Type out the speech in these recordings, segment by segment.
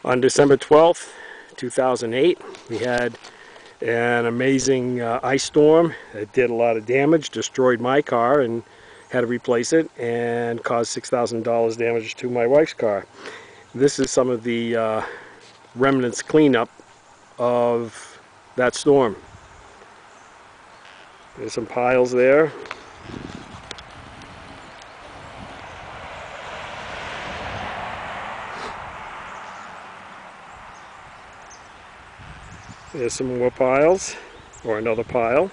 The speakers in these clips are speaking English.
On December 12th, 2008, we had an amazing ice storm that did a lot of damage, destroyed my car and had to replace it, and caused $6,000 damage to my wife's car. This is some of the remnants cleanup of that storm. There's some piles there. There's some more piles, or another pile.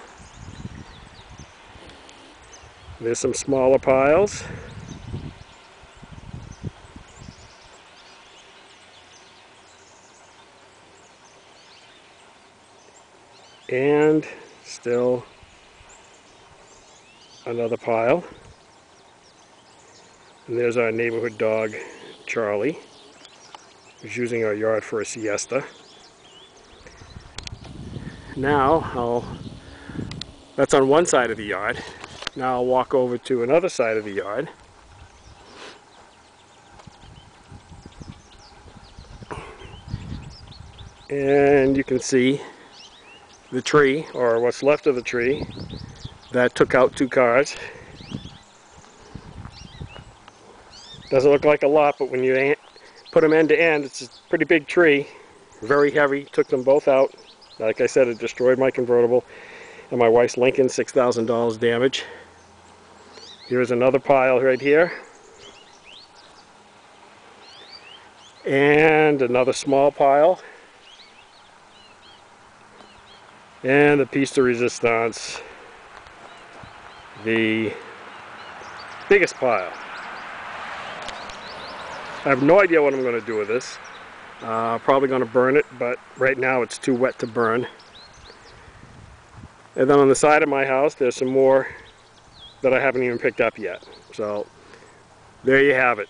There's some smaller piles. And still another pile. And there's our neighborhood dog, Charlie, who's using our yard for a siesta. Now, that's on one side of the yard. Now I'll walk over to another side of the yard. And you can see the tree, or what's left of the tree, that took out two cars. Doesn't look like a lot, but when you put them end to end, it's a pretty big tree. Very heavy, took them both out. Like I said, it destroyed my convertible and my wife's Lincoln, $6,000 damage. Here's another pile right here. And another small pile. And the piece de resistance, the biggest pile. I have no idea what I'm going to do with this. Probably going to burn it, but right now it's too wet to burn. And then on the side of my house, there's some more that I haven't even picked up yet. So there you have it.